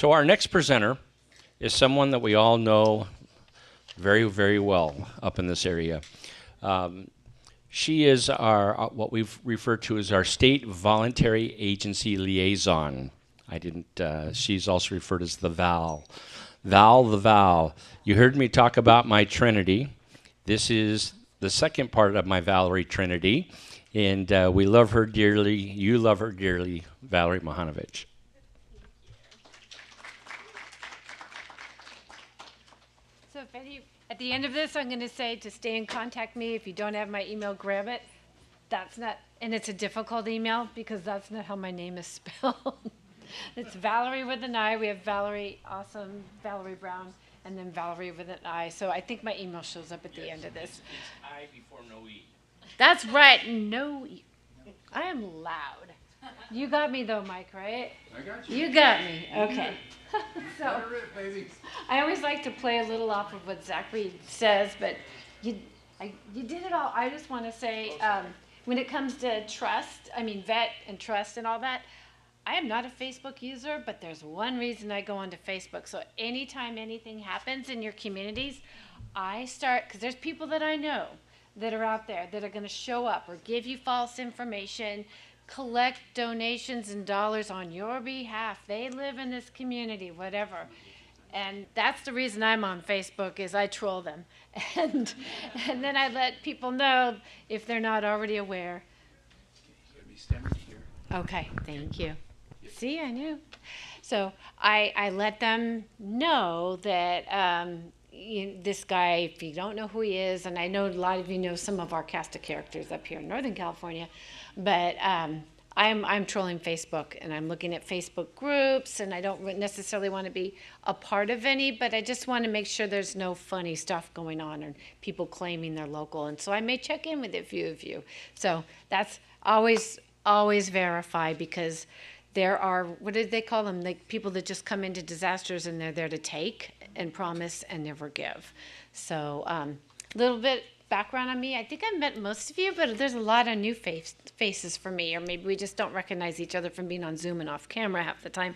So our next presenter is someone that we all know very, very well up in this area. She is our what we've referred to as our state voluntary agency liaison. I didn't. She's also referred as the Val. Val the Val. You heard me talk about my Trinity. This is the second part of my Valeri Trinity, and we love her dearly. You love her dearly, Valeri Mihanovich. So at the end of this, I'm going to say to stay in contact me. If you don't have my email, grab it. That's not, and it's a difficult email because that's not how my name is spelled. It's Valerie with an I. We have Valerie, awesome, Valerie Brown, and then Valerie with an I. So I think my email shows up at the end of this. It's I before no E. That's right, no E. I am loud. You got me though, Mike, right? I got you. You got me, okay. So I always like to play a little off of what Zachary says, but you did it all. I just want to say, when it comes to trust, vet and trust and all that, I am not a Facebook user, but there's one reason I go onto Facebook. So anytime anything happens in your communities, I start, because there's people that I know that are out there that are going to show up or give you false information, collect donations and dollars on your behalf. They live in this community, whatever. And that's the reason I'm on Facebook, is I troll them. And then I let people know if they're not already aware. You're going to be standing here. Okay, thank you. See, I knew. So I let them know that this guy, if you don't know who he is, and I know a lot of you know some of our cast of characters up here in Northern California, but I'm trolling Facebook, and I'm looking at Facebook groups, and I don't necessarily want to be a part of any, but I just want to make sure there's no funny stuff going on or people claiming they're local, and so I may check in with a few of you. So that's always verify, because there are, what did they call them? Like people that just come into disasters and they're there to take and promise and never give. So a little bit background on me. I think I've met most of you, but there's a lot of new faces for me, or maybe we just don't recognize each other from being on Zoom and off camera half the time.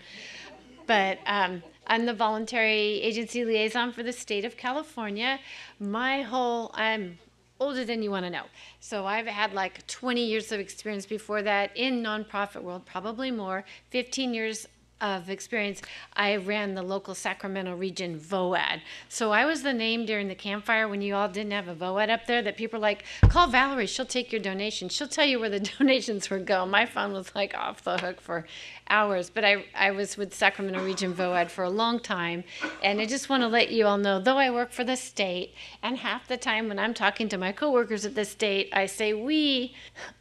But I'm the voluntary agency liaison for the state of California. I'm older than you want to know. So I've had like 20 years of experience before that in nonprofit world, probably more, 15 years of experience. I ran the local Sacramento region Voad. So I was the name during the campfire when you all didn't have a Voad up there that people were like, call Valerie, she'll take your donation. She'll tell you where the donations would go. My phone was like off the hook for hours, but I was with Sacramento Region Voad for a long time, and I just want to let you all know, though I work for the state, and half the time when I'm talking to my coworkers at the state, I say we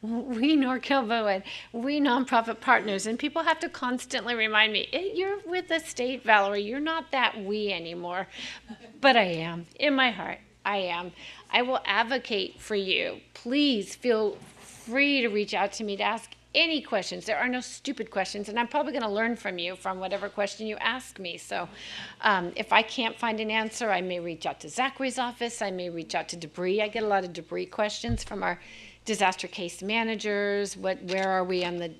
NorCal Voad, we nonprofit partners, and people have to constantly remind me, you're with the state, Valerie, you're not that we anymore, but I am, in my heart, I am. I will advocate for you. Please feel free to reach out to me to ask any questions. There are no stupid questions, and I'm probably going to learn from you from whatever question you ask me. So if I can't find an answer, I may reach out to Zachary's office. I may reach out to debris. I get a lot of debris questions from our disaster case managers. Where are we on the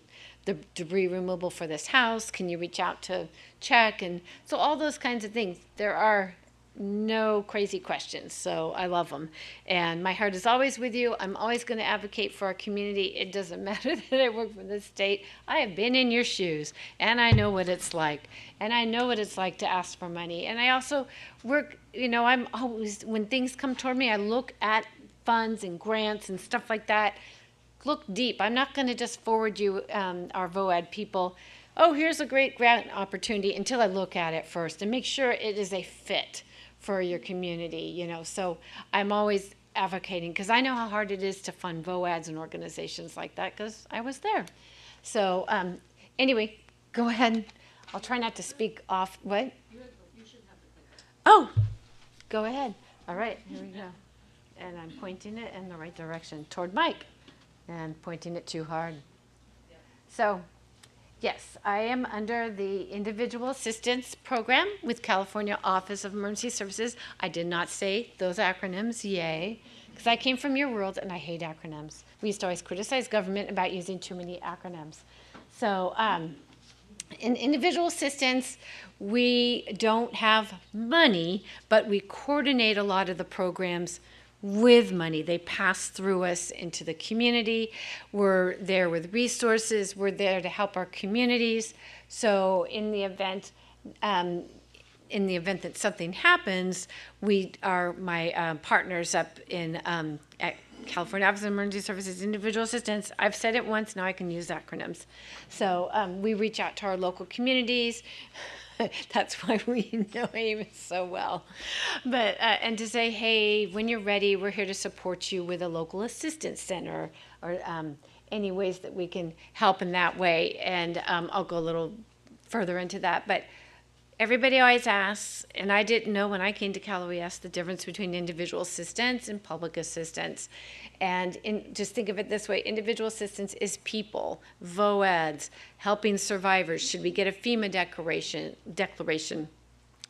debris removal for this house? Can you reach out to check? And so all those kinds of things. There are no crazy questions, so I love them. And my heart is always with you. I'm always going to advocate for our community. It doesn't matter that I work for the state. I have been in your shoes, and I know what it's like. And I know what it's like to ask for money. And I also work, I'm always, when things come toward me, I look at funds and grants and stuff like that. Look deep. I'm not going to just forward you, our VOAD people, oh, here's a great grant opportunity, until I look at it first and make sure it is a fit for your community, So I'm always advocating, because I know how hard it is to fund VOADs and organizations like that, because I was there. So anyway, go ahead. I'll try not to speak off. What? You should have the clicker. Oh, go ahead. All right, here we go. And I'm pointing it in the right direction toward Mike, and pointing it too hard. So yes, I am under the Individual Assistance Program with California Office of Emergency Services. I did not say those acronyms, yay, because I came from your world and I hate acronyms. We used to always criticize government about using too many acronyms. So In individual assistance, we don't have money, but we coordinate a lot of the programs with money. They pass through us into the community. We're there with resources. We're there to help our communities. So in the event that something happens, we are my partners up in at California Office of Emergency Services Individual Assistance. I've said it once, now I can use acronyms. So we reach out to our local communities. That's why we know Amos so well. But and to say, hey, when you're ready, we're here to support you with a local assistance center or any ways that we can help in that way. And I'll go a little further into that. But everybody always asks, and I didn't know when I came to Cal OES the difference between individual assistance and public assistance. And just think of it this way, individual assistance is people, Voads, helping survivors. Should we get a FEMA declaration,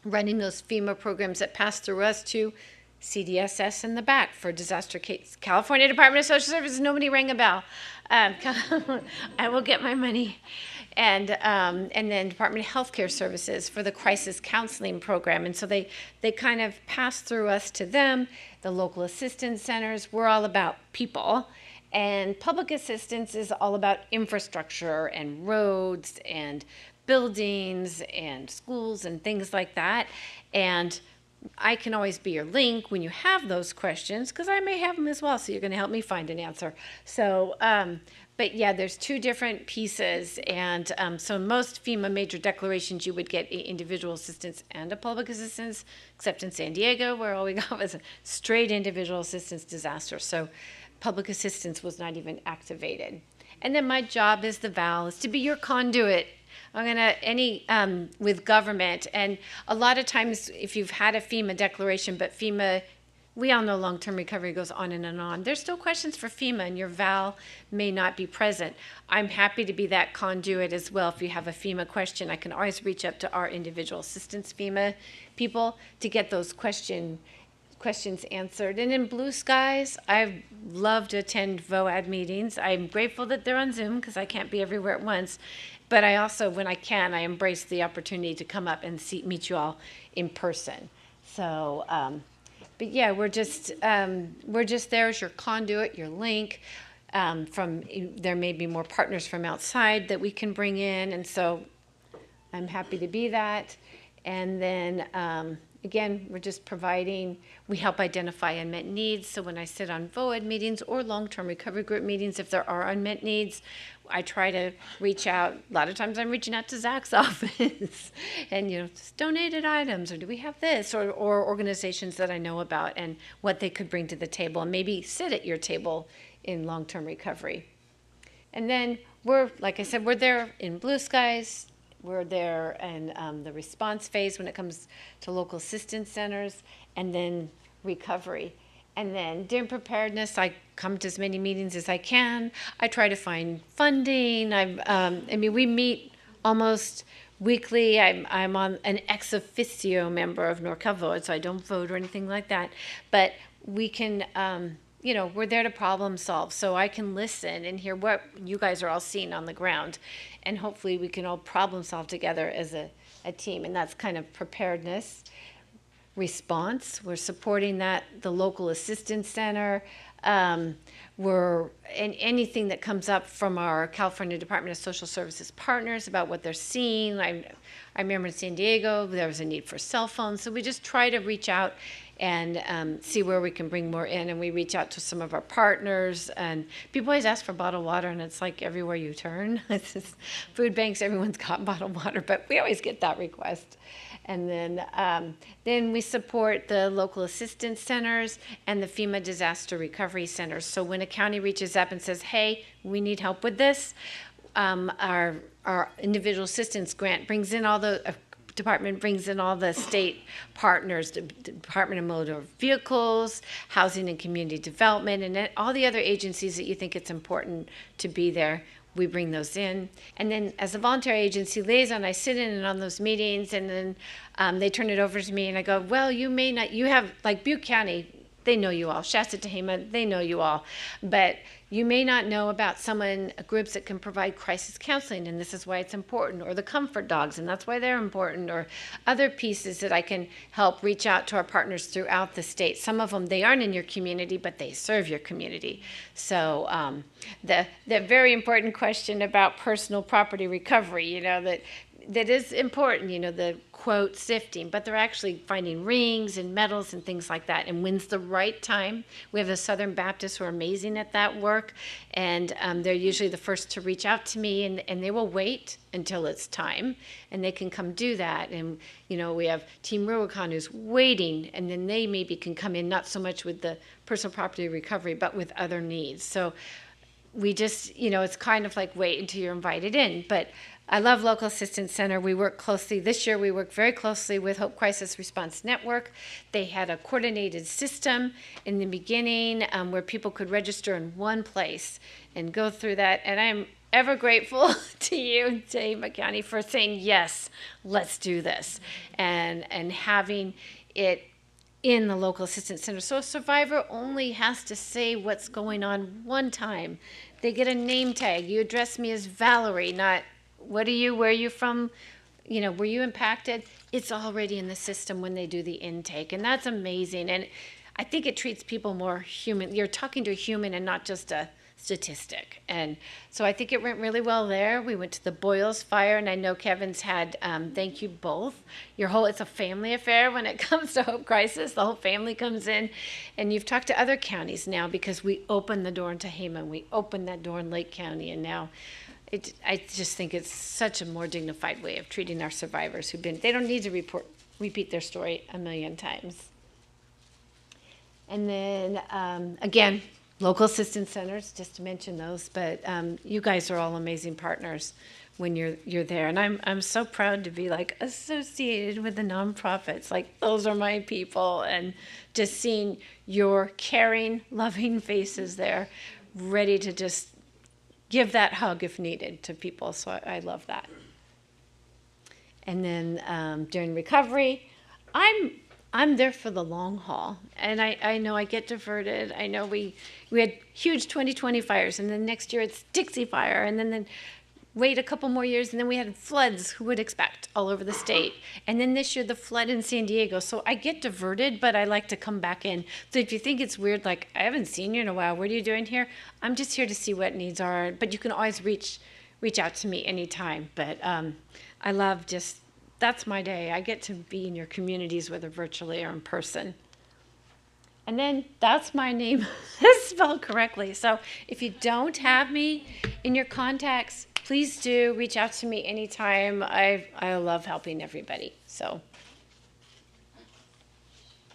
running those FEMA programs that pass through us to CDSS in the back for disaster case. California Department of Social Services, nobody rang a bell. I will get my money. And then Department of Healthcare Services for the crisis counseling program. And so they kind of pass through us to them. The local assistance centers, we're all about people. And public assistance is all about infrastructure and roads and buildings and schools and things like that. And I can always be your link when you have those questions, because I may have them as well, so you're going to help me find an answer. So, but yeah, there's two different pieces, and so most FEMA major declarations you would get individual assistance and a public assistance, except in San Diego, where all we got was a straight individual assistance disaster. So public assistance was not even activated. And then my job as the VAL is to be your conduit. I'm gonna with government, and a lot of times if you've had a FEMA declaration, but FEMA, we all know long-term recovery goes on and on. There's still questions for FEMA, and your VAL may not be present. I'm happy to be that conduit as well. If you have a FEMA question, I can always reach up to our individual assistance FEMA people to get those questions answered. And in blue skies, I love to attend Voad meetings. I'm grateful that they're on Zoom because I can't be everywhere at once. But I also, when I can, I embrace the opportunity to come up and meet you all in person. So, but yeah, we're just there as your conduit, your link. There may be more partners from outside that we can bring in, and so I'm happy to be that. And then again, we're just providing, we help identify unmet needs. So when I sit on Voad meetings or long-term recovery group meetings, if there are unmet needs, I try to reach out. A lot of times I'm reaching out to Zach's office and, just donated items, or do we have this, or organizations that I know about and what they could bring to the table, and maybe sit at your table in long-term recovery. And then like I said, we're there in blue skies. We're there in the response phase when it comes to local assistance centers, and then recovery. And then during preparedness, I come to as many meetings as I can. I try to find funding. We meet almost weekly. I'm on an ex officio member of NorCal Voad, so I don't vote or anything like that. But we can, we're there to problem solve. So I can listen and hear what you guys are all seeing on the ground. And hopefully we can all problem solve together as a team. And that's kind of preparedness. Response, we're supporting the local assistance center. We're in anything that comes up from our California Department of Social Services partners about what they're seeing. I remember in San Diego, there was a need for cell phones. So we just try to reach out and see where we can bring more in. And we reach out to some of our partners. And people always ask for bottled water, and it's like everywhere you turn. It's just food banks, everyone's got bottled water, but we always get that request. And then we support the local assistance centers and the FEMA disaster recovery centers. So when a county reaches up and says, hey, we need help with this, our individual assistance grant brings in all the department brings in all the state partners, the Department of Motor Vehicles, Housing and Community Development, and all the other agencies that you think it's important to be there. We bring those in. And then as a voluntary agency liaison, I sit in on those meetings, and then they turn it over to me, and I go, well, you may not, you have, like Butte County, they know you all. Shasta, Tehama, they know you all. But you may not know about groups that can provide crisis counseling, and this is why it's important, or the comfort dogs, and that's why they're important, or other pieces that I can help reach out to our partners throughout the state. Some of them, they aren't in your community, but they serve your community. So the very important question about personal property recovery, that is important, the quote sifting, but they're actually finding rings and medals and things like that. And when's the right time? We have the Southern Baptists who are amazing at that work, and they're usually the first to reach out to me, and they will wait until it's time, and they can come do that. And we have Team Rubicon who's waiting, and then they maybe can come in, not so much with the personal property recovery, but with other needs. So we just, it's kind of like wait until you're invited in. But I love Local Assistance Center. We work closely. This year we worked very closely with Hope Crisis Response Network. They had a coordinated system in the beginning where people could register in one place and go through that. And I'm ever grateful to you and Tehama County for saying, yes, let's do this. And having it in the Local Assistance Center. So a survivor only has to say what's going on one time. They get a name tag. You address me as Valerie, not what are you, where are you from, were you impacted? It's already in the system when they do the intake, and that's amazing. And I think it treats people more human. You're talking to a human and not just a statistic. And so I think it went really well there. We went to the Boyles Fire, and I know Kevin's had, thank you both. It's a family affair when it comes to Hope Crisis. The whole family comes in, and you've talked to other counties now because we opened the door in Tehama, and we opened that door in Lake County, and now I just think it's such a more dignified way of treating our survivors they don't need to repeat their story a million times. And then, again, local assistance centers, just to mention those, but you guys are all amazing partners when you're there. And I'm so proud to be associated with the nonprofits. Those are my people, and just seeing your caring, loving faces there, ready to just give that hug if needed to people. So I love that. And then during recovery, I'm there for the long haul. And I know I get diverted. I know we had huge 2020 fires, and then next year it's Dixie Fire, and then wait a couple more years, and then we had floods, who would expect, all over the state. And then this year, the flood in San Diego. So I get diverted, but I like to come back in. So if you think it's weird, I haven't seen you in a while, what are you doing here? I'm just here to see what needs are. But you can always reach out to me anytime. But I love that's my day. I get to be in your communities, whether virtually or in person. And then that's my name spelled correctly. So if you don't have me in your contacts, please do reach out to me anytime. I love helping everybody. So.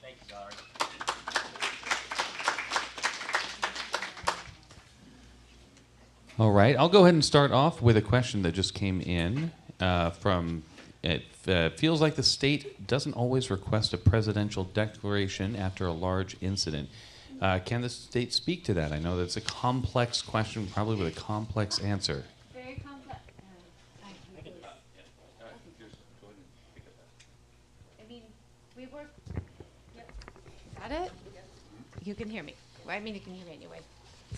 Thank you, Valerie. All right, I'll go ahead and start off with a question that just came in from. It feels like the state doesn't always request a presidential declaration after a large incident. Can the state speak to that? I know that's a complex question, probably with a complex answer. Very complex. We work. Yep. Got it? You can hear me. Well, I mean, you can hear me anyway.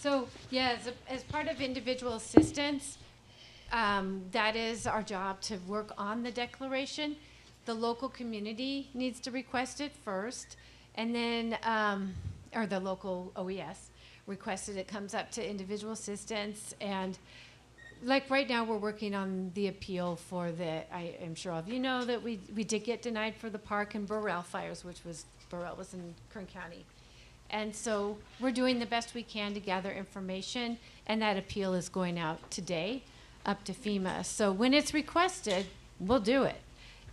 So, yeah, as part of individual assistance, that is our job to work on the declaration. The local community needs to request it first, and then, or the local OES requested it, comes up to individual assistance. And right now we're working on the appeal for I am sure all of you know that we did get denied for the Park and Burrell fires, Burrell was in Kern County. And so we're doing the best we can to gather information, and that appeal is going out today up to FEMA. So when it's requested, we'll do it.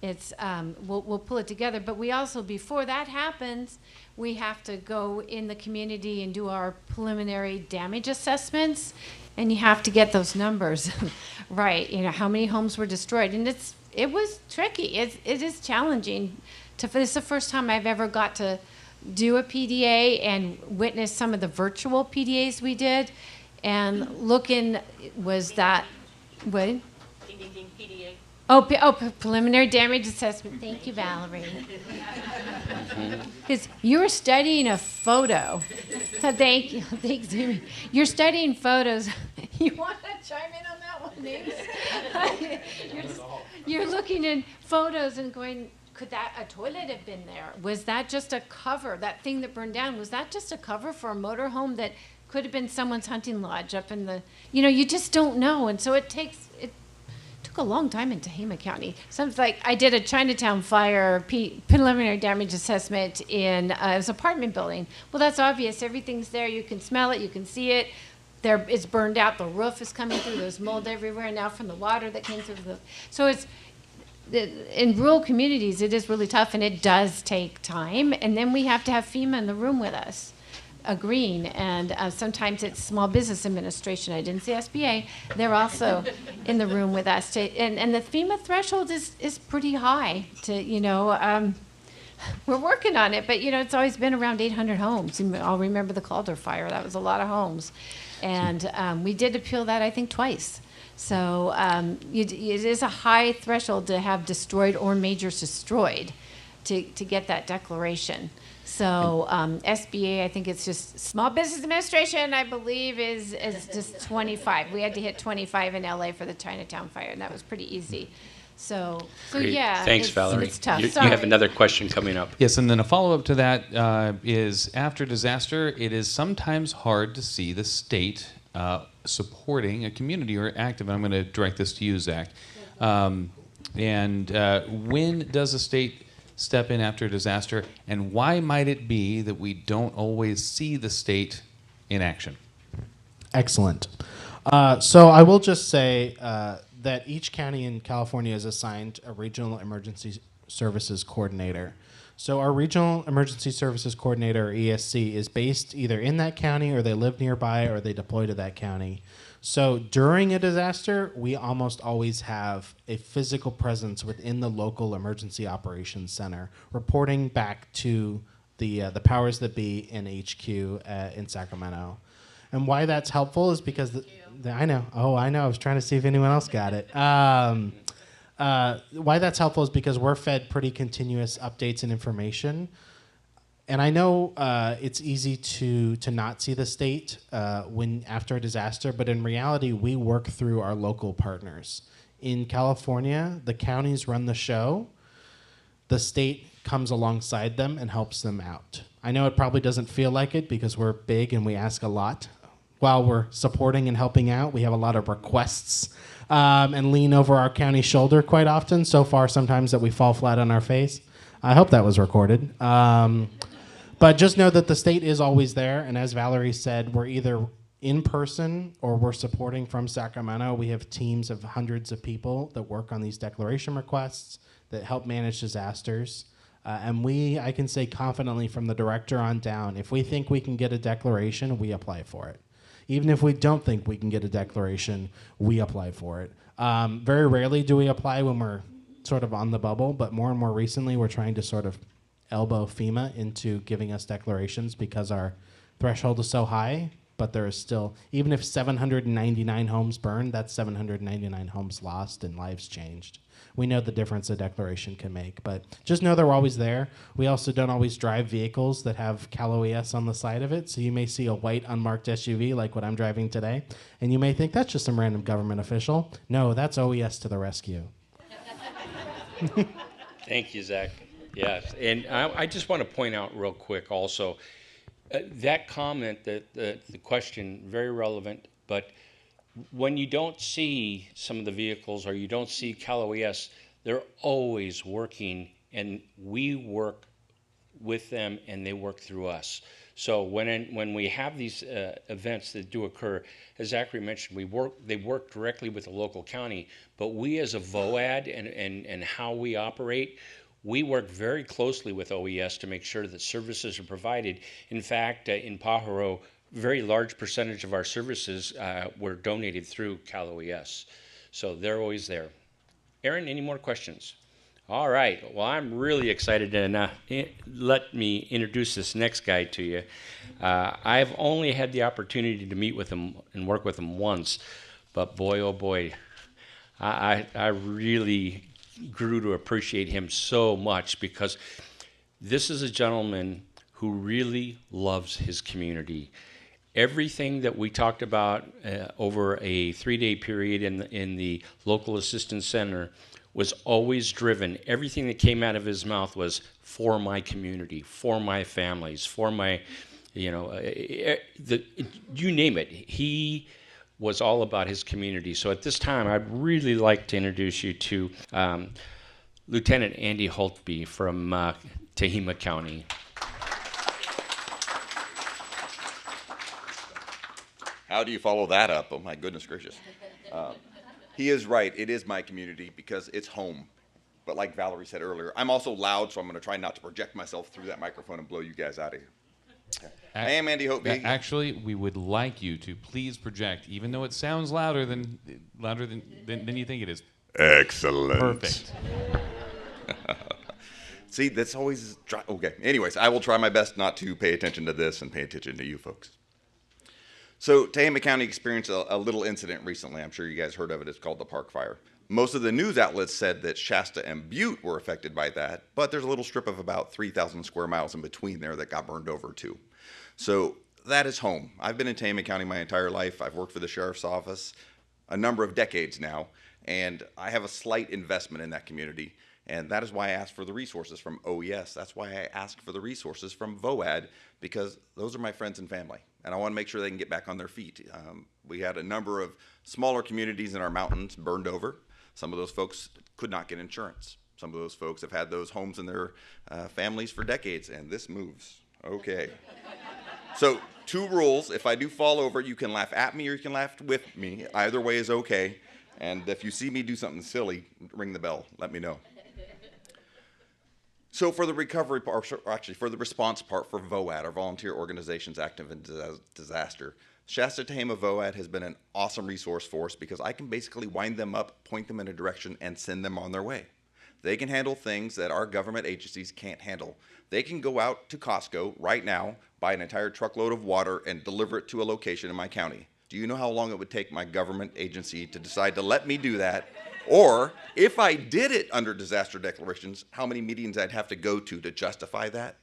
It's we'll pull it together. But we also, before that happens, we have to go in the community and do our preliminary damage assessments, and you have to get those numbers right. How many homes were destroyed, and it was tricky. It is challenging. This is the first time I've ever got to do a PDA and witness some of the virtual PDAs we did, and was that what? Ding, ding, ding, PDA. Preliminary damage assessment. Thank you, Valerie. Because you were studying a photo. Thank you. Thanks, Amy. You're studying photos. You want to chime in on that one, Ames? You're looking in photos and going, could that a toilet have been there? Was that just a cover? That thing that burned down, was that just a cover for a motorhome that could have been someone's hunting lodge up in the, you just don't know. And so it took a long time in Tehama County. Something like I did a Chinatown fire preliminary damage assessment in it was an apartment building. Well, that's obvious. Everything's there. You can smell it. You can see it. It's burned out. The roof is coming through. There's mold everywhere now from the water that came through the. So in rural communities, it is really tough, and it does take time. And then we have to have FEMA in the room with us, agreeing. And sometimes it's Small Business Administration. I didn't say SBA. They're also in the room with us. And the FEMA threshold is pretty high. We're working on it, but it's always been around 800 homes. I'll remember the Calder fire. That was a lot of homes, and we did appeal that I think twice. So it is a high threshold to have destroyed or majors destroyed to get that declaration. So SBA, I think it's just Small Business Administration, I believe, is just 25. We had to hit 25 in LA for the Chinatown fire, and that was pretty easy. So yeah. Thanks, Valerie. It's tough. You have another question coming up. Yes, and then a follow-up to that is after disaster, it is sometimes hard to see the state supporting a community or active. And I'm going to direct this to you, Zach. When does the state step in after a disaster, and why might it be that we don't always see the state in action? Excellent. So I will just say that each county in California is assigned a regional emergency services coordinator. So our regional emergency services coordinator, or ESC, is based either in that county, or they live nearby, or they deploy to that county. So during a disaster, we almost always have a physical presence within the local emergency operations center, reporting back to the powers that be in HQ in Sacramento. And why that's helpful is because I know. I was trying to see if anyone else got it. Why that's helpful is because we're fed pretty continuous updates and information. And I know it's easy to not see the state when after a disaster, but in reality, we work through our local partners. In California, the counties run the show. The state comes alongside them and helps them out. I know it probably doesn't feel like it because we're big and we ask a lot. While we're supporting and helping out, we have a lot of requests and lean over our county shoulder quite often. So far, sometimes that we fall flat on our face. I hope that was recorded. But just know that the state is always there. And as Valerie said, we're either in person or we're supporting from Sacramento. We have teams of hundreds of people that work on these declaration requests that help manage disasters. And I can say confidently from the director on down, if we think we can get a declaration, we apply for it. Even if we don't think we can get a declaration, we apply for it. Very rarely do we apply when we're sort of on the bubble, but more and more recently we're trying to sort of elbow FEMA into giving us declarations because our threshold is so high, but there is still, even if 799 homes burned, that's 799 homes lost and lives changed. We know the difference a declaration can make, but just know they're always there. We also don't always drive vehicles that have Cal OES on the side of it, so you may see a white unmarked SUV like what I'm driving today, and you may think that's just some random government official. No, that's OES to the rescue. Thank you, Zach. Yes, and I just want to point out real quick also, that comment, the question, very relevant, but when you don't see some of the vehicles or you don't see Cal OES, they're always working, and we work with them and they work through us. So when we have these events that do occur, as Zachary mentioned, they work directly with the local county, but we as a Voad and how we operate, we work very closely with OES to make sure that services are provided. In fact, in Pajaro, very large percentage of our services were donated through Cal OES. So they're always there. Aaron, any more questions? All right. Well, I'm really excited to let me introduce this next guy to you. I've only had the opportunity to meet with him and work with him once, but boy, oh boy, I really grew to appreciate him so much, because this is a gentleman who really loves his community. Everything that we talked about over a 3-day period in the local assistance center was always driven. Everything that came out of his mouth was for my community, for my families, for my, you name it. He was all about his community. So at this time, I'd really like to introduce you to Lieutenant Andy Houghtby from Tehama County. How do you follow that up? Oh my goodness gracious. He is right. It is my community because it's home. But like Valerie said earlier, I'm also loud, so I'm going to try not to project myself through that microphone and blow you guys out of here. Okay. I am Andy Houghtby. Actually, we would like you to please project, even though it sounds louder than you think it is. Excellent. Perfect. See, that's always okay. Anyways, I will try my best not to pay attention to this and pay attention to you folks. So Tehama County experienced a little incident recently. I'm sure you guys heard of it. It's called the Park Fire. Most of the news outlets said that Shasta and Butte were affected by that, but there's a little strip of about 3,000 square miles in between there that got burned over too. So that is home. I've been in Tehama County my entire life. I've worked for the sheriff's office a number of decades now, and I have a slight investment in that community. And that is why I asked for the resources from OES. That's why I asked for the resources from Voad, because those are my friends and family. And I want to make sure they can get back on their feet. We had a number of smaller communities in our mountains burned over. Some of those folks could not get insurance. Some of those folks have had those homes in their families for decades, and this moves. Okay. So 2 rules. If I do fall over, you can laugh at me or you can laugh with me. Either way is okay. And if you see me do something silly, ring the bell. Let me know. So for the recovery part, or actually for the response part for Voad, our volunteer organizations active in disaster, Shasta Tehama Voad has been an awesome resource for us because I can basically wind them up, point them in a direction, and send them on their way. They can handle things that our government agencies can't handle. They can go out to Costco right now, buy an entire truckload of water, and deliver it to a location in my county. Do you know how long it would take my government agency to decide to let me do that? Or, if I did it under disaster declarations, how many meetings I'd have to go to justify that?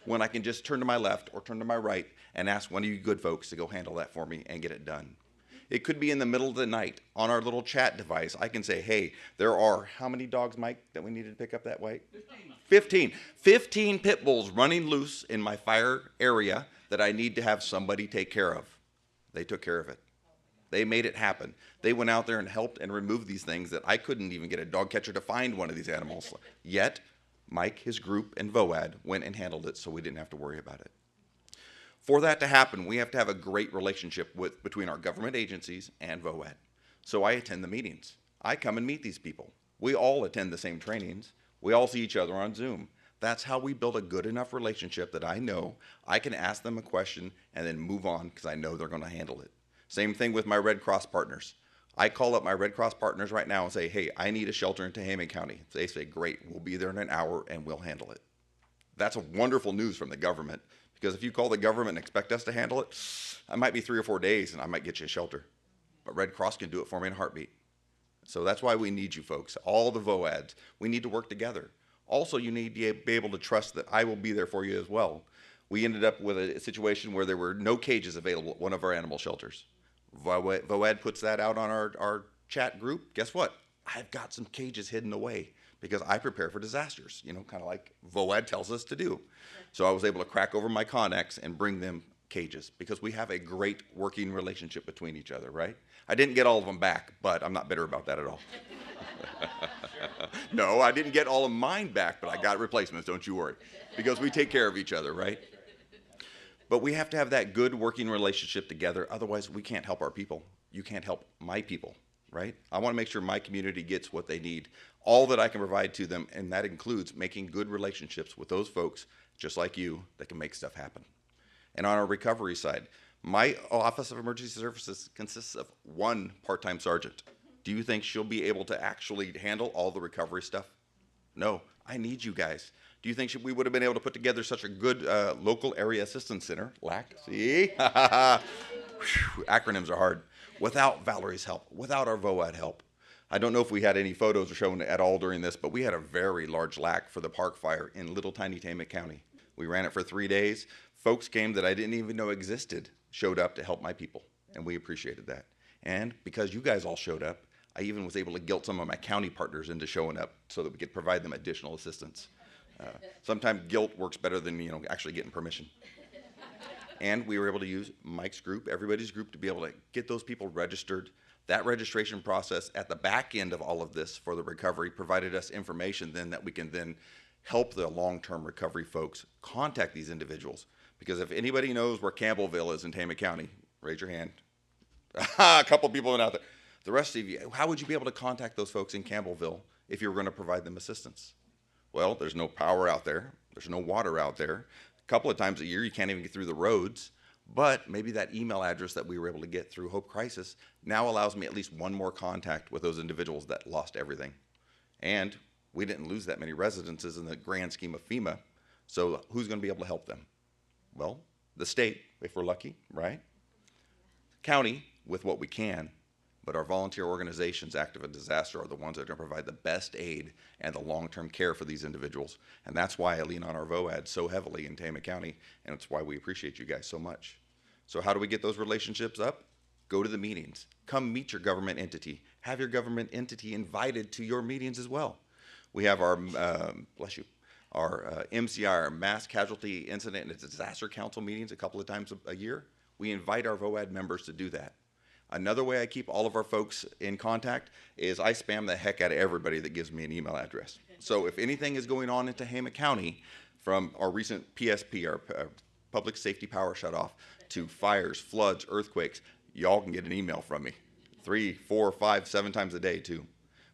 When I can just turn to my left or turn to my right and ask one of you good folks to go handle that for me and get it done. It could be in the middle of the night on our little chat device. I can say, hey, there are how many dogs, Mike, that we needed to pick up that way? 15. 15 pit bulls running loose in my fire area that I need to have somebody take care of. They took care of it. They made it happen. They went out there and helped and removed these things that I couldn't even get a dog catcher to find one of these animals. Yet, Mike, his group, and Voad went and handled it so we didn't have to worry about it. For that to happen, we have to have a great relationship between our government agencies and Voad. So I attend the meetings. I come and meet these people. We all attend the same trainings. We all see each other on Zoom. That's how we build a good enough relationship that I know I can ask them a question and then move on because I know they're going to handle it. Same thing with my Red Cross partners. I call up my Red Cross partners right now and say, hey, I need a shelter in Tehama County. They say, great, we'll be there in an hour and we'll handle it. That's a wonderful news from the government, because if you call the government and expect us to handle it, I might be 3 or 4 days and I might get you a shelter. But Red Cross can do it for me in a heartbeat. So that's why we need you folks, all the VOADs. We need to work together. Also, you need to be able to trust that I will be there for you as well. We ended up with a situation where there were no cages available at one of our animal shelters. Voad puts that out on our chat group. Guess what? I've got some cages hidden away because I prepare for disasters, kind of like Voad tells us to do. So I was able to crack over my Connex and bring them cages because we have a great working relationship between each other, right? I didn't get all of them back, but I'm not bitter about that at all. No, I didn't get all of mine back, but I got replacements, don't you worry, because we take care of each other, right? But we have to have that good working relationship together. Otherwise, we can't help our people. You can't help my people, right? I want to make sure my community gets what they need, all that I can provide to them, and that includes making good relationships with those folks, just like you, that can make stuff happen. And on our recovery side, my Office of Emergency Services consists of 1 part-time sergeant. Do you think she'll be able to actually handle all the recovery stuff? No, I need you guys. Do you think we would have been able to put together such a good local area assistance center, LAC, see? Acronyms are hard. Without Valerie's help, without our VOAD help. I don't know if we had any photos shown at all during this, but we had a very large lack for the park fire in little tiny Tehama County. We ran it for 3 days. Folks came that I didn't even know existed, showed up to help my people, and we appreciated that. And because you guys all showed up, I even was able to guilt some of my county partners into showing up so that we could provide them additional assistance. Sometimes guilt works better than actually getting permission. And we were able to use Mike's group, everybody's group, to be able to get those people registered. That registration process at the back end of all of this for the recovery provided us information then that we can then help the long-term recovery folks contact these individuals. Because if anybody knows where Campbellville is in Tehama County, raise your hand. A couple people went out there. The rest of you, how would you be able to contact those folks in Campbellville if you were going to provide them assistance? Well, there's no power out there. There's no water out there. A couple of times a year, you can't even get through the roads. But maybe that email address that we were able to get through Hope Crisis now allows me at least one more contact with those individuals that lost everything. And we didn't lose that many residences in the grand scheme of FEMA. So who's going to be able to help them? Well, the state, if we're lucky, right? County, with what we can. But our volunteer organizations active in disaster are the ones that are going to provide the best aid and the long-term care for these individuals. And that's why I lean on our Voad so heavily in Tehama County, and it's why we appreciate you guys so much. So how do we get those relationships up? Go to the meetings. Come meet your government entity. Have your government entity invited to your meetings as well. We have our, our MCI, our Mass Casualty Incident and Disaster Council meetings a couple of times a year. We invite our Voad members to do that. Another way I keep all of our folks in contact is I spam the heck out of everybody that gives me an email address. So if anything is going on in Tehama County, from our recent PSP, our Public Safety Power Shutoff, to fires, floods, earthquakes, y'all can get an email from me 3, 4, 5, 7 times a day too.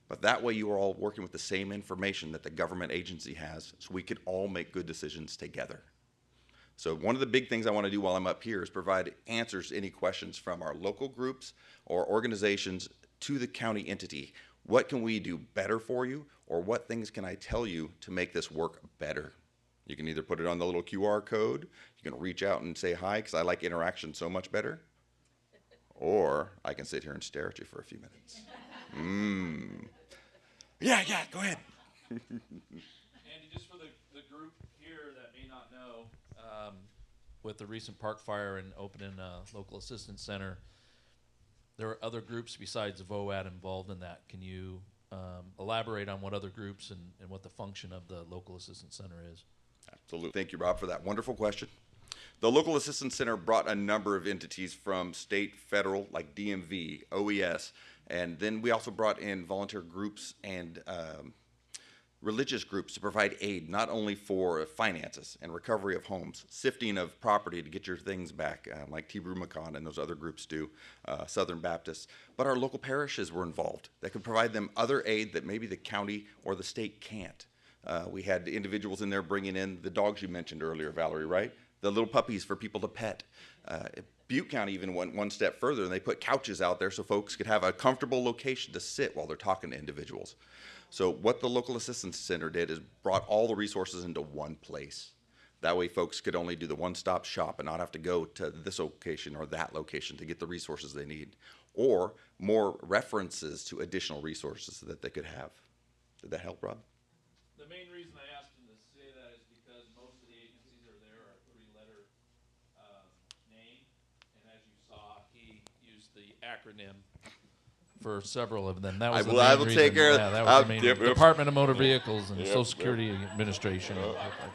But that way you are all working with the same information that the government agency has, so we can all make good decisions together. So one of the big things I want to do while I'm up here is provide answers to any questions from our local groups or organizations to the county entity. What can we do better for you, or what things can I tell you to make this work better? You can either put it on the little QR code, you can reach out and say hi, because I like interaction so much better, or I can sit here and stare at you for a few minutes. Yeah, go ahead. Andy, just for the group here that may not know, with the recent park fire and opening a local assistance center, there are other groups besides Voad involved in that. Can you elaborate on what other groups and what the function of the local assistance center is? Absolutely. Thank you, Rob, for that wonderful question. The Local Assistance Center brought a number of entities from state, federal, like DMV, OES, and then we also brought in volunteer groups and religious groups to provide aid, not only for finances and recovery of homes, sifting of property to get your things back, like T-Brumacon and those other groups do, Southern Baptists, but our local parishes were involved that could provide them other aid that maybe the county or the state can't. We had individuals in there bringing in the dogs you mentioned earlier, Valerie, right? The little puppies for people to pet. Butte County even went one step further, and they put couches out there so folks could have a comfortable location to sit while they're talking to individuals. So what the Local Assistance Center did is brought all the resources into one place. That way folks could only do the one-stop shop and not have to go to this location or that location to get the resources they need, or more references to additional resources that they could have. Did that help, Rob? The main reason I asked him to say that is because most of the agencies that are there are a 3-letter name, and as you saw, he used the acronym for several of them. That was the main reason. Take care of that was the main Department of Motor Vehicles and Social Security Administration. And stuff like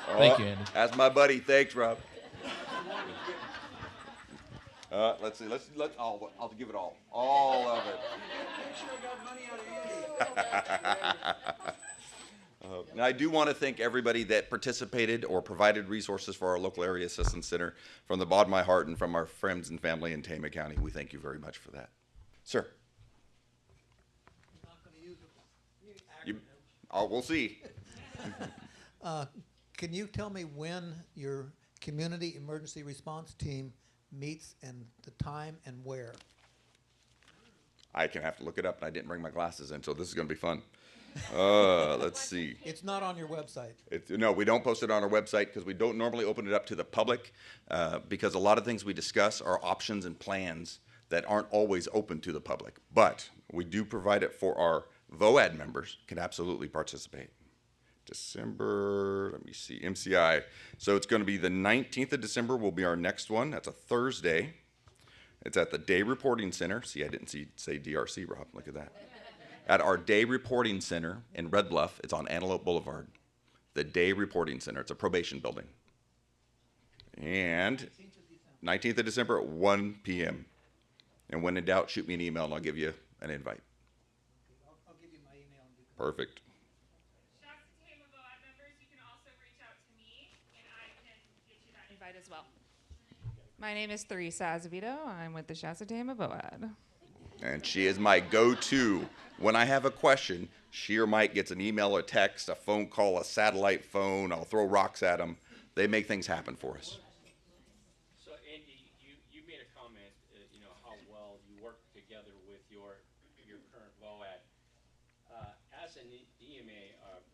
that. Thank you, Andy. That's my buddy. Thanks, Rob. Let's see. I'll give it all of it. Make sure I got money out of you. Now, I do want to thank everybody that participated or provided resources for our local area assistance center from the bottom of my heart and from our friends and family in Tehama County. We thank you very much for that. Sir. We'll see. Can you tell me when your community emergency response team meets and the time and where? I can have to look it up, and I didn't bring my glasses in, so this is going to be fun. Let's see. It's not on your website. No, we don't post it on our website because we don't normally open it up to the public because a lot of things we discuss are options and plans that aren't always open to the public. But we do provide it for our Voad members, can absolutely participate. December, let me see, MCI. So it's going to be the 19th of December will be our next one. That's a Thursday. It's at the Day Reporting Center. See, I didn't say DRC, Rob. Look at that. At our Day Reporting Center in Red Bluff. It's on Antelope Boulevard. The Day Reporting Center. It's a probation building. And 19th of December at 1 p.m. And when in doubt, shoot me an email and I'll give you an invite. I'll give you my email. Perfect. Tehama Voad members, you can also reach out to me and I can get you that invite as well. My name is Theresa Azevedo. I'm with the Tehama Voad. And she is my go-to. When I have a question, she or Mike gets an email or text, a phone call, a satellite phone. I'll throw rocks at them. They make things happen for us. So, Andy, you made a comment, how well you work together with your current VOAD. As an EMA,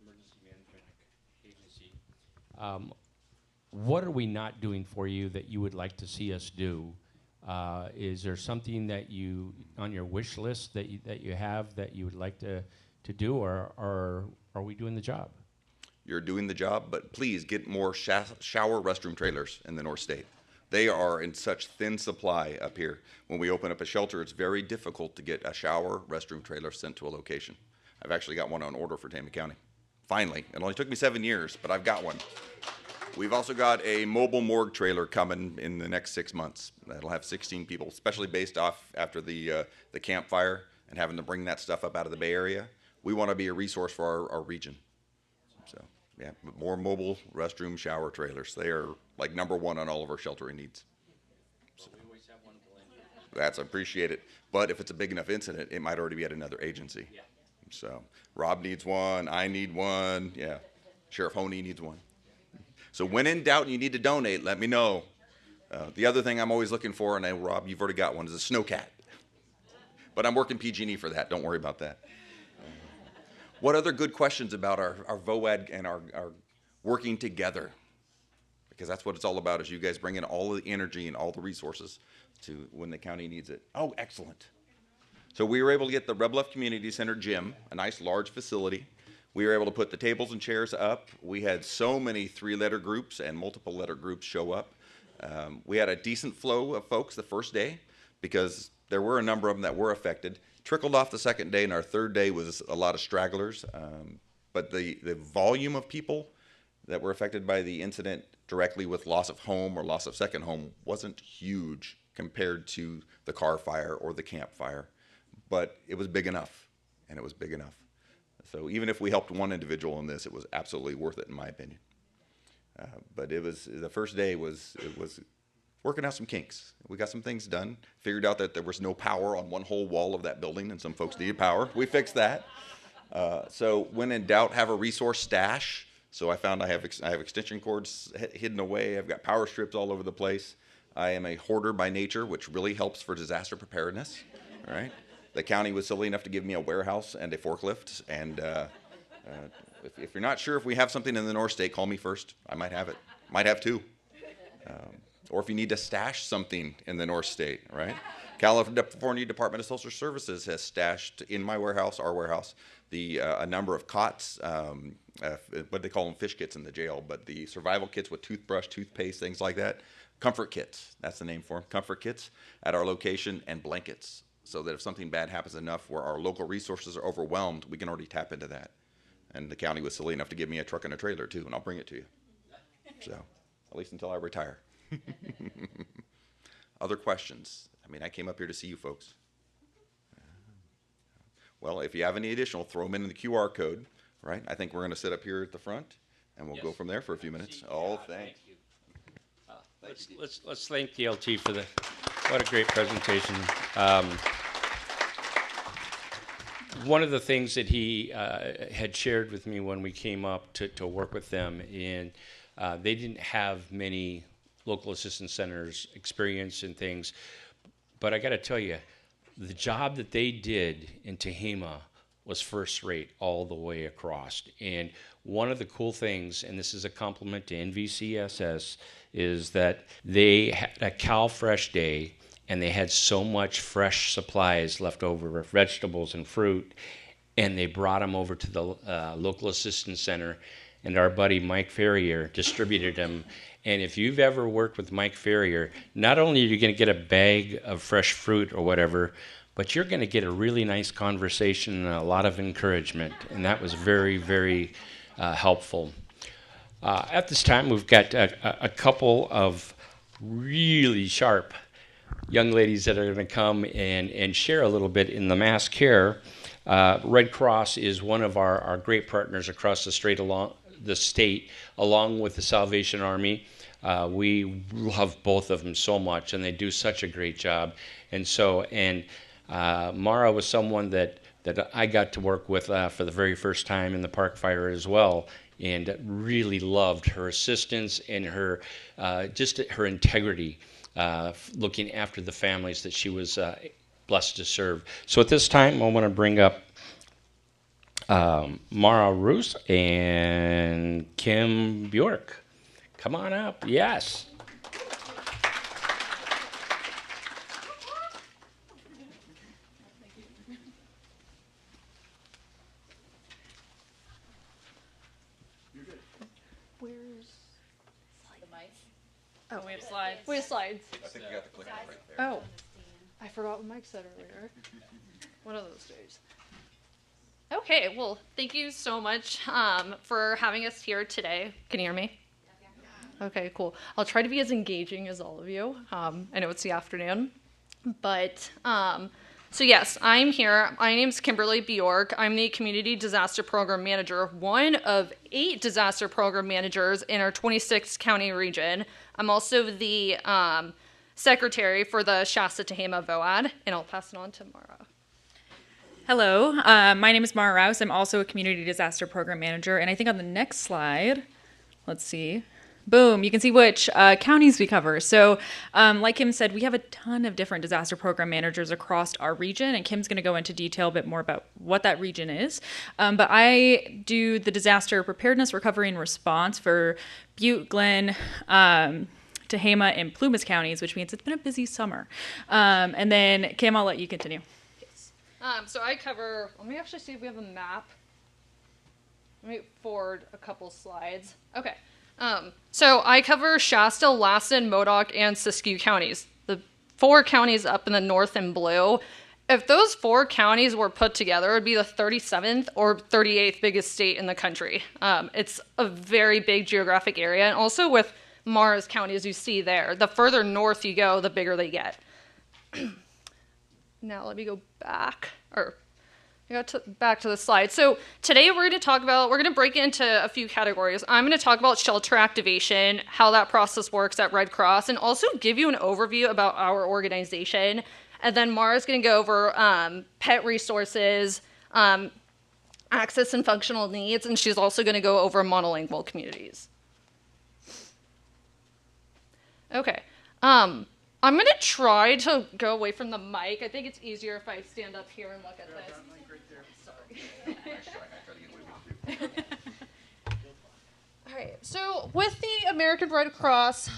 Emergency Management Agency, what are we not doing for you that you would like to see us do? Is there something that you, on your wish list that you have that you would like to do, or are we doing the job? You're doing the job, but please get more shower restroom trailers in the North State. They are in such thin supply up here. When we open up a shelter, it's very difficult to get a shower restroom trailer sent to a location. I've actually got one on order for Tehama County. Finally. It only took me 7 years, but I've got one. We've also got a mobile morgue trailer coming in the next 6 months. That'll have 16 people, especially based off after the campfire and having to bring that stuff up out of the Bay Area. We want to be a resource for our region. So, yeah, more mobile restroom shower trailers. They are like #1 on all of our sheltering needs. So, we always have one blended. that's appreciated. But if it's a big enough incident, it might already be at another agency. Yeah. So, Rob needs one. I need one. Yeah. Sheriff Honey needs one. So when in doubt and you need to donate, let me know. The other thing I'm always looking for, and Rob, you've already got one, is a snowcat. But I'm working PG&E for that. Don't worry about that. What other good questions about our VOAD and our working together? Because that's what it's all about, is you guys bring in all the energy and all the resources to when the county needs it. Oh, excellent. So we were able to get the Red Bluff Community Center gym, a nice large facility. We were able to put the tables and chairs up. We had so many 3-letter groups and multiple letter groups show up. We had a decent flow of folks the first day because there were a number of them that were affected. Trickled off the second day, and our third day was a lot of stragglers. But the volume of people that were affected by the incident directly with loss of home or loss of second home wasn't huge compared to the car fire or the campfire. But it was big enough, and it was big enough. So even if we helped one individual in this, it was absolutely worth it, in my opinion. But the first day was working out some kinks. We got some things done. Figured out that there was no power on one whole wall of that building, and some folks needed power. We fixed that. So when in doubt, have a resource stash. So I found I have extension cords hidden away. I've got power strips all over the place. I am a hoarder by nature, which really helps for disaster preparedness. All right. The county was silly enough to give me a warehouse and a forklift. And if you're not sure if we have something in the North State, call me first. I might have it. Might have two. Or if you need to stash something in the North State, right? California Department of Social Services has stashed in my warehouse, our warehouse, a number of cots, what they call them, fish kits in the jail, but the survival kits with toothbrush, toothpaste, things like that. Comfort kits, that's the name for them, comfort kits at our location, and blankets, so that if something bad happens enough where our local resources are overwhelmed, we can already tap into that. And the county was silly enough to give me a truck and a trailer too, and I'll bring it to you. So, at least until I retire. Other questions? I mean, I came up here to see you folks. Well, if you have any additional, throw them in the QR code, right? I think we're going to sit up here at the front, and we'll go from there for a few minutes. Oh, thanks. Thank you. Let's thank the LT for what a great presentation. One of the things that he had shared with me when we came up to work with them, and they didn't have many local assistance centers experience and things, but I got to tell you, the job that they did in Tehama was first rate all the way across. And one of the cool things, and this is a compliment to NVCSS, is that they had a Cal Fresh Day, and they had so much fresh supplies left over, vegetables and fruit, and they brought them over to the local assistance center, and our buddy Mike Ferrier distributed them. And if you've ever worked with Mike Ferrier, not only are you going to get a bag of fresh fruit or whatever, but you're going to get a really nice conversation and a lot of encouragement, and that was very, very helpful. At this time, we've got a couple of really sharp young ladies that are going to come and share a little bit in the mass care. Red Cross is one of our great partners across the state, along with the Salvation Army. We love both of them so much, and they do such a great job. And Mara was someone that I got to work with for the very first time in the park fire as well, and really loved her assistance and her just her integrity, looking after the families that she was blessed to serve. So at this time, I want to bring up Mara Rouse and Kim Bjork. Come on up. Yes. Oh, we have slides. We have slides. I think you got the clicker right there. Oh, I forgot what Mike said earlier. One of those days. Okay, well, thank you so much for having us here today. Can you hear me? Okay, cool. I'll try to be as engaging as all of you. I know it's the afternoon, but so yes, I'm here. My name's Kimberly Bjork. I'm the Community Disaster Program Manager, one of 8 disaster program managers in our 26 county region. I'm also the secretary for the Shasta Tehama Voad, and I'll pass it on to Mara. Hello, my name is Mara Rouse. I'm also a Community Disaster Program Manager, and I think on the next slide, let's see. Boom, you can see which counties we cover. So like Kim said, we have a ton of different disaster program managers across our region, and Kim's going to go into detail a bit more about what that region is. But I do the disaster preparedness, recovery, and response for Butte, Glenn, Tehama, and Plumas counties, which means it's been a busy summer. And then, Kim, I'll let you continue. Yes. So I cover, let me actually see if we have a map. Let me forward a couple slides. Okay. So I cover Shasta, Lassen, Modoc, and Siskiyou counties. The 4 counties up in the north in blue. If those 4 counties were put together, it would be the 37th or 38th biggest state in the country. It's a very big geographic area, and also with Mara's county, as you see there, the further north you go, the bigger they get. Now let me go back, back to the slide. So today we're going to break it into a few categories. I'm going to talk about shelter activation, how that process works at Red Cross, and also give you an overview about our organization. And then Mara's going to go over pet resources, access and functional needs, and she's also going to go over monolingual communities. Okay. I'm going to try to go away from the mic. I think it's easier if I stand up here and look at this. Sorry. All right. So with the American Red Cross,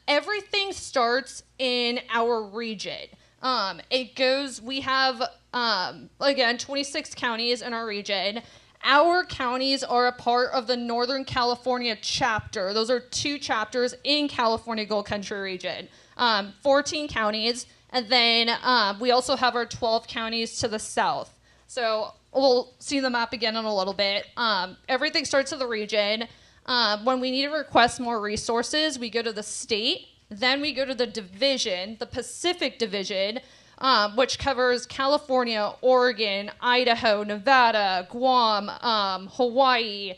everything starts in our region. We have, again, 26 counties in our region. Our counties are a part of the Northern California chapter. Those are 2 chapters in California Gold Country region. 14 counties, and then we also have our 12 counties to the south. So we'll see the map again in a little bit. Everything starts in the region. When we need to request more resources, we go to the state. Then we go to the division, the Pacific Division, which covers California, Oregon, Idaho, Nevada, Guam, Hawaii.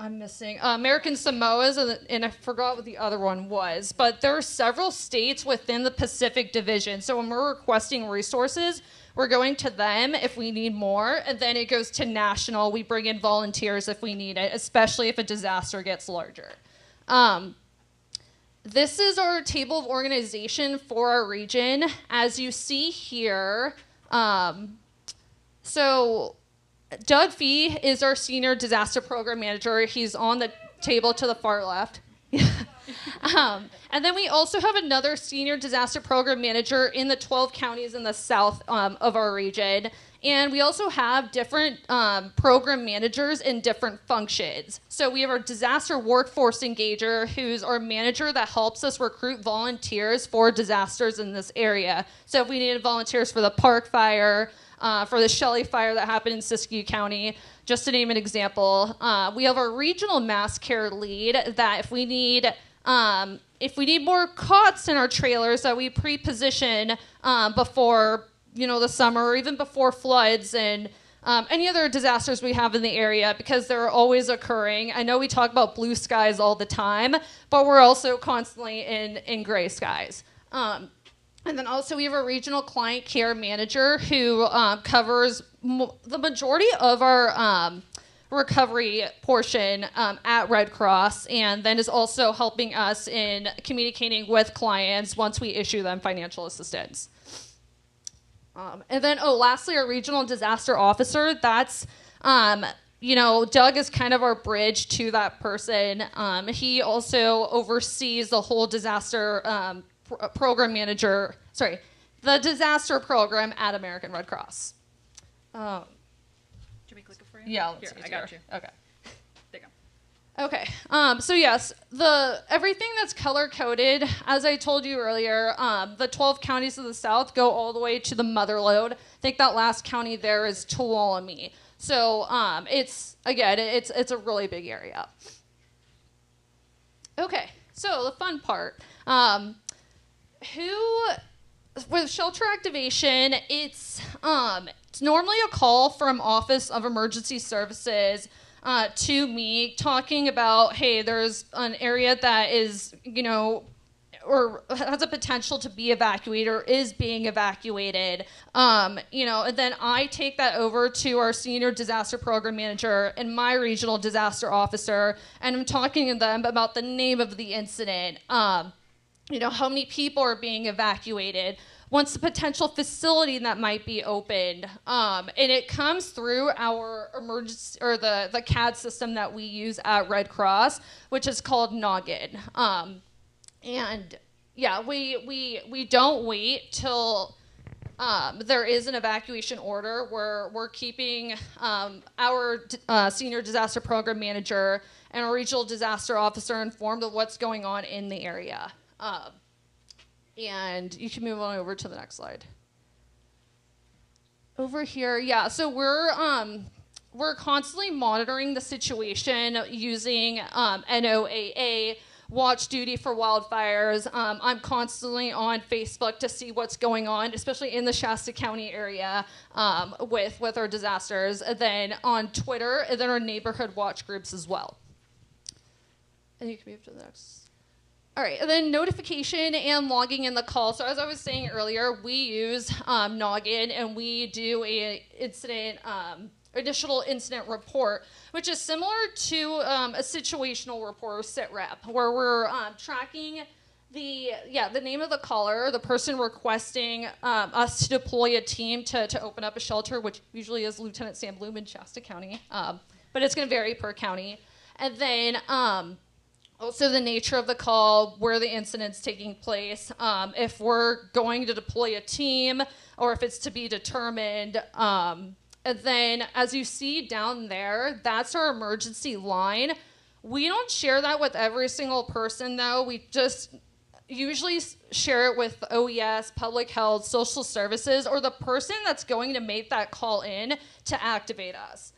I'm missing American Samoas, and I forgot what the other one was. But there are several states within the Pacific Division. So when we're requesting resources, we're going to them if we need more, and then it goes to national. We bring in volunteers if we need it, especially if a disaster gets larger. This is our table of organization for our region. As you see here, so Doug Fee is our Senior Disaster Program Manager. He's on the table to the far left. And then we also have another senior disaster program manager in the 12 counties in the south of our region. And we also have different program managers in different functions. So we have our disaster workforce engager, who's our manager that helps us recruit volunteers for disasters in this area. So if we needed volunteers for the Park Fire, for the Shelley Fire that happened in Siskiyou County, just to name an example. We have our regional mass care lead that if we need more cots in our trailers that we pre-position before the summer or even before floods and any other disasters we have in the area, because they're always occurring. I know we talk about blue skies all the time, but we're also constantly in gray skies. And then also we have a regional client care manager who covers the majority of our recovery portion at Red Cross, and then is also helping us in communicating with clients once we issue them financial assistance. And then, lastly, our regional disaster officer. That's, Doug is kind of our bridge to that person. He also oversees the whole disaster program manager, the disaster program at American Red Cross. Do you want me to click it for you? Yeah, Here, I got you. Okay. There you go. Okay. So yes, everything that's color coded, as I told you earlier, the 12 counties of the South go all the way to the Mother Lode. I think that last county there is Tuolumne. So it's a really big area. Okay. So the fun part. With shelter activation, it's normally a call from Office of Emergency Services to me talking about, hey, there's an area that is, or has a potential to be evacuated or is being evacuated. And then I take that over to our senior disaster program manager and my regional disaster officer, and I'm talking to them about the name of the incident. How many people are being evacuated, what's the potential facility that might be opened, and it comes through our emergency or the CAD system that we use at Red Cross, which is called Noggin. And yeah, we don't wait till there is an evacuation order. We're keeping our senior disaster program manager and our regional disaster officer informed of what's going on in the area. And you can move on over to the next slide. Over here, yeah, so we're constantly monitoring the situation using NOAA, Watch Duty for Wildfires. I'm constantly on Facebook to see what's going on, especially in the Shasta County area with our disasters. And then on Twitter, and then our neighborhood watch groups as well. And you can move to the next. All right, and then notification and logging in the call. So as I was saying earlier, we use Noggin, and we do a additional incident report, which is similar to a situational report or SITREP, where we're tracking the name of the caller, the person requesting us to deploy a team to open up a shelter, which usually is Lieutenant Sam Bloom in Shasta County, but it's going to vary per county. And then also the nature of the call, where the incident's taking place, if we're going to deploy a team or if it's to be determined. And then as you see down there, that's our emergency line. We don't share that with every single person though. We just usually share it with OES, public health, social services, or the person that's going to make that call in to activate us.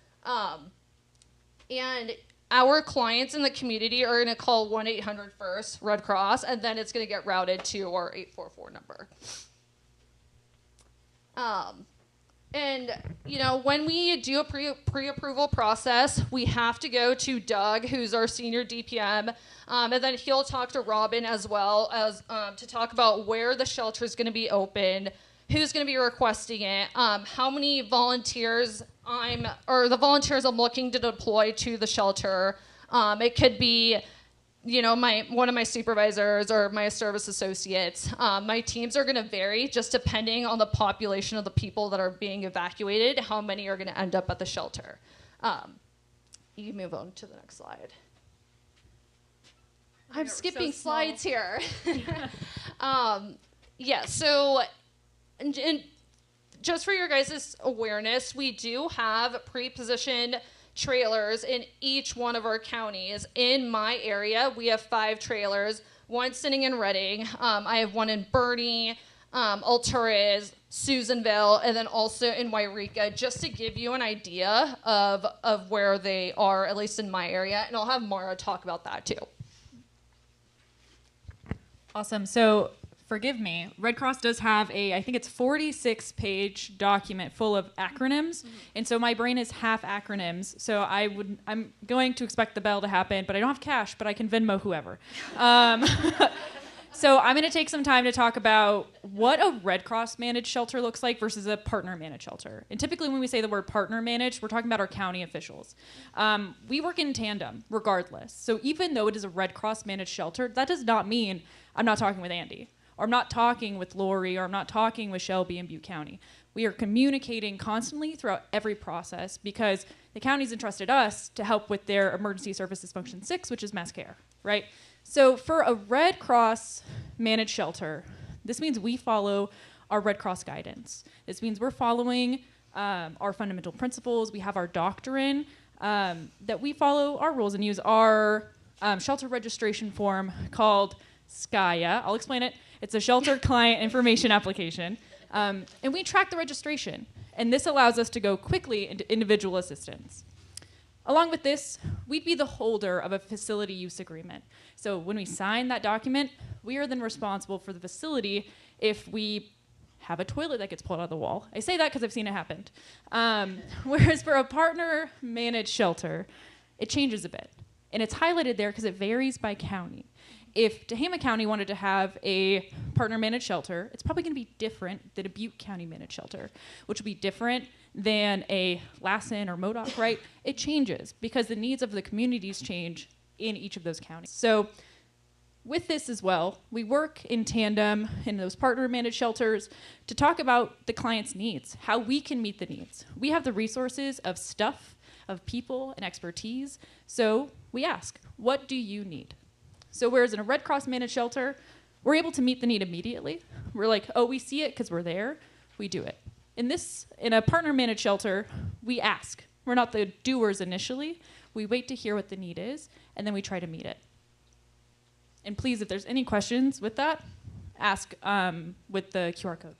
And our clients in the community are going to call 1-800 first, Red Cross, and then it's going to get routed to our 844 number. And, when we do a pre-approval process, we have to go to Doug, who's our senior DPM, and then he'll talk to Robin as well as to talk about where the shelter is going to be open, who's going to be requesting it, how many volunteers the volunteers I'm looking to deploy to the shelter. It could be, one of my supervisors or my service associates. My teams are going to vary just depending on the population of the people that are being evacuated, how many are going to end up at the shelter. You can move on to the next slide. I'm we're skipping so small. slides here. Yeah, so and just for your guys' awareness, we do have pre-positioned trailers in each one of our counties. In my area, we have 5 trailers, one sitting in Reading. I have one in Bernie, Alturas, Susanville, and then also in Wairika, just to give you an idea of where they are, at least in my area. And I'll have Mara talk about that too. Awesome. So forgive me, Red Cross does have I think it's 46-page document full of acronyms. And so my brain is half acronyms. So I'm going to expect the bell to happen, but I don't have cash, but I can Venmo whoever. So I'm going to take some time to talk about what a Red Cross managed shelter looks like versus a partner managed shelter. And typically when we say the word partner managed, we're talking about our county officials. We work in tandem regardless. So even though it is a Red Cross managed shelter, that does not mean I'm not talking with Andy, or I'm not talking with Lori, or I'm not talking with Shelby in Butte County. We are communicating constantly throughout every process because the county's entrusted us to help with their Emergency Services Function 6, which is mass care, right? So for a Red Cross managed shelter, this means we follow our Red Cross guidance. This means we're following our fundamental principles. We have our doctrine, that we follow our rules and use our shelter registration form called SCIA. I'll explain it. It's a shelter client information application. And we track the registration. And this allows us to go quickly into individual assistance. Along with this, we'd be the holder of a facility use agreement. So when we sign that document, we are then responsible for the facility if we have a toilet that gets pulled out of the wall. I say that because I've seen it happen. Whereas for a partner managed shelter, it changes a bit. And it's highlighted there because it varies by county. If Tehama County wanted to have a partner managed shelter, it's probably going to be different than a Butte County managed shelter, which would be different than a Lassen or Modoc, right? It changes because the needs of the communities change in each of those counties. So with this as well, we work in tandem in those partner managed shelters to talk about the client's needs, how we can meet the needs. We have the resources of stuff, of people, and expertise. So we ask, what do you need? So whereas in a Red Cross managed shelter, we're able to meet the need immediately. We're like, oh, we see it because we're there. We do it. In a partner managed shelter, we ask. We're not the doers initially. We wait to hear what the need is, and then we try to meet it. And please, if there's any questions with that, ask with the QR code.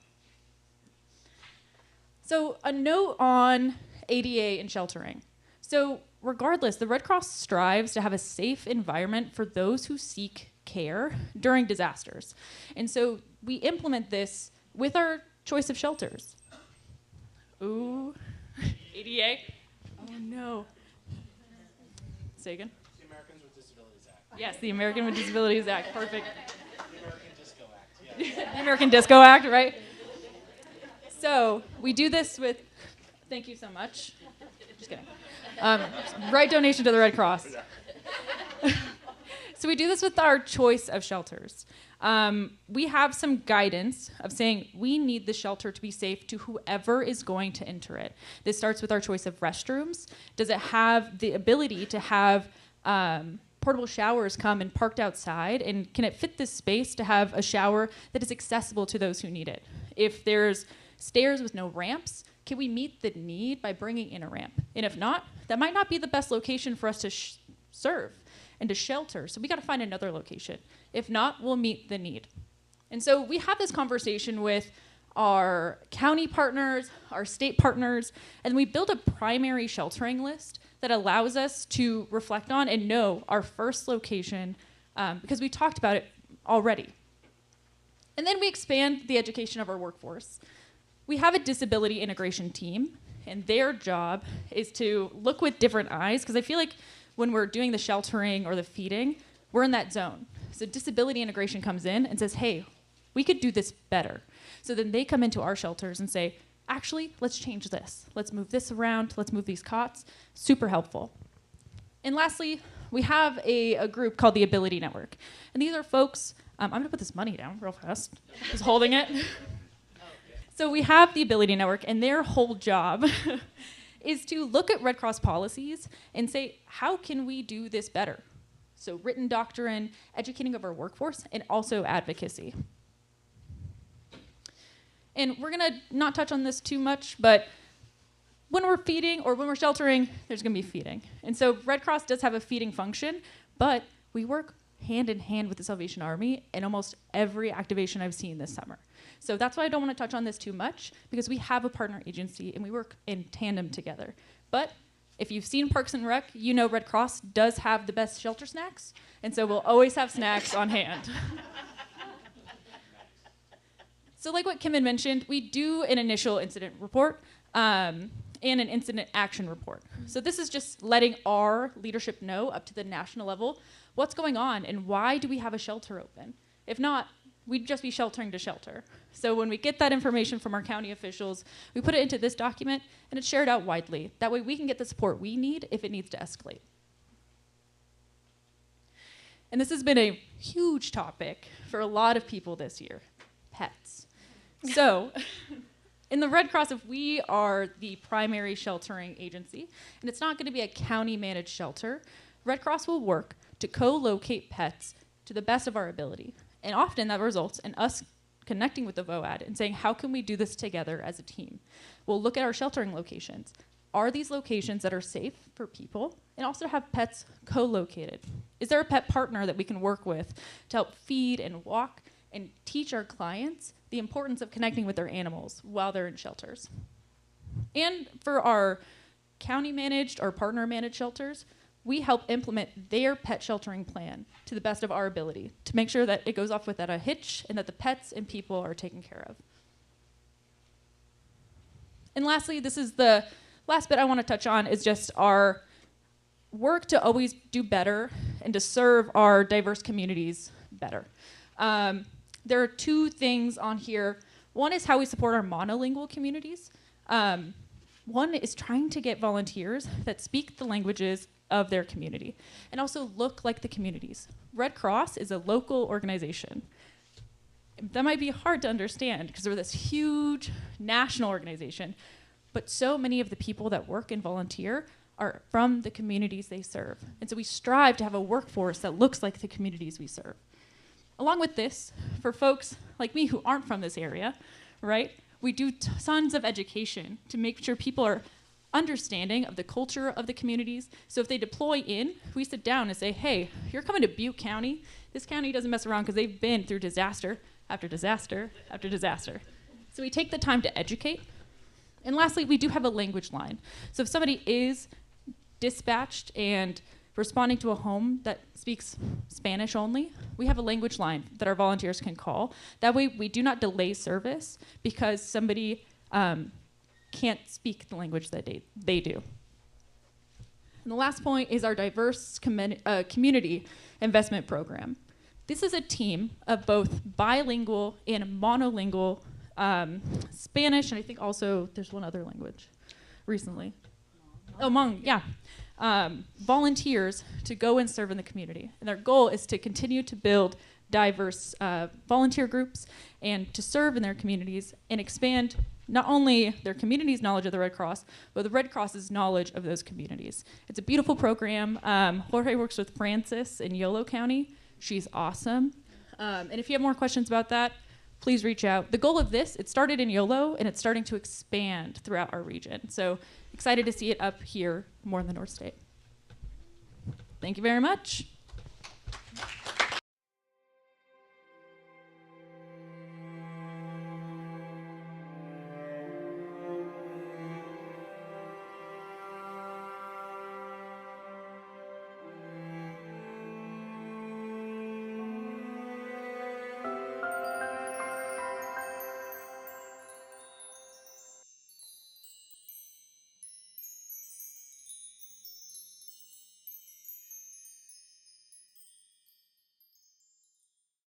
So a note on ADA and sheltering. So regardless, the Red Cross strives to have a safe environment for those who seek care during disasters. And so we implement this with our choice of shelters. Ooh, ADA? Oh no. Say again? The Americans with Disabilities Act. Yes, the American with Disabilities Act, perfect. The American Disco Act, yeah. The American Disco Act, right? So we do this with, thank you so much. Just kidding. Right donation to the Red Cross. So we do this with our choice of shelters. We have some guidance of saying we need the shelter to be safe to whoever is going to enter it. This starts with our choice of restrooms. Does it have the ability to have portable showers come and parked outside? And can it fit this space to have a shower that is accessible to those who need it? If there's stairs with no ramps, can we meet the need by bringing in a ramp? And if not, that might not be the best location for us to serve and to shelter. So we got to find another location. If not, we'll meet the need. And so we have this conversation with our county partners, our state partners, and we build a primary sheltering list that allows us to reflect on and know our first location because we talked about it already. And then we expand the education of our workforce. We have a disability integration team, and their job is to look with different eyes, because I feel like when we're doing the sheltering or the feeding, we're in that zone. So disability integration comes in and says, hey, we could do this better. So then they come into our shelters and say, actually, let's change this. Let's move this around. Let's move these cots. Super helpful. And lastly, we have a group called the Ability Network. And these are folks, I'm going to put this money down real fast. Just holding it. So we have the Ability Network, and their whole job is to look at Red Cross policies and say, how can we do this better? So written doctrine, educating of our workforce, and also advocacy. And we're gonna not touch on this too much, but when we're feeding or when we're sheltering, there's gonna be feeding. And so Red Cross does have a feeding function, but we work hand in hand with the Salvation Army in almost every activation I've seen this summer. So that's why I don't want to touch on this too much, because we have a partner agency and we work in tandem together. But if you've seen Parks and Rec, you know Red Cross does have the best shelter snacks, and so we'll always have snacks on hand. So like what Kim had mentioned, we do an initial incident report and an incident action report. So this is just letting our leadership know up to the national level what's going on and why do we have a shelter open. If not, we'd just be sheltering to shelter. So when we get that information from our county officials, we put it into this document and it's shared out widely. That way we can get the support we need if it needs to escalate. And this has been a huge topic for a lot of people this year, pets. So in the Red Cross, if we are the primary sheltering agency, and it's not going to be a county managed shelter, Red Cross will work to co-locate pets to the best of our ability. And often that results in us connecting with the Voad and saying, how can we do this together as a team? We'll look at our sheltering locations. Are these locations that are safe for people and also have pets co-located? Is there a pet partner that we can work with to help feed and walk and teach our clients the importance of connecting with their animals while they're in shelters? And for our county managed or partner managed shelters, we help implement their pet sheltering plan to the best of our ability to make sure that it goes off without a hitch and that the pets and people are taken care of. And lastly, this is the last bit I want to touch on, is just our work to always do better and to serve our diverse communities better. There are two things on here. One is how we support our monolingual communities. One is trying to get volunteers that speak the languages of their community and also look like the communities. Red Cross is a local organization. That might be hard to understand because we're this huge national organization, but so many of the people that work and volunteer are from the communities they serve. And so we strive to have a workforce that looks like the communities we serve. Along with this, for folks like me who aren't from this area, right, we do tons of education to make sure people are understanding of the culture of the communities. So if they deploy in, we sit down and say, hey, you're coming to Butte County. This county doesn't mess around because they've been through disaster after disaster after disaster. So we take the time to educate. And lastly, we do have a language line. So if somebody is dispatched and responding to a home that speaks Spanish only, we have a language line that our volunteers can call. That way we do not delay service because somebody can't speak the language that they do. And the last point is our diverse community investment program. This is a team of both bilingual and monolingual Spanish, and I think also there's one other language recently. Hmong, yeah. Volunteers to go and serve in the community. And their goal is to continue to build diverse volunteer groups and to serve in their communities and expand not only their community's knowledge of the Red Cross, but the Red Cross's knowledge of those communities. It's a beautiful program. Jorge works with Francis in Yolo County. She's awesome. And if you have more questions about that, please reach out. The goal of this, it started in Yolo, and it's starting to expand throughout our region. So excited to see it up here more in the North State. Thank you very much.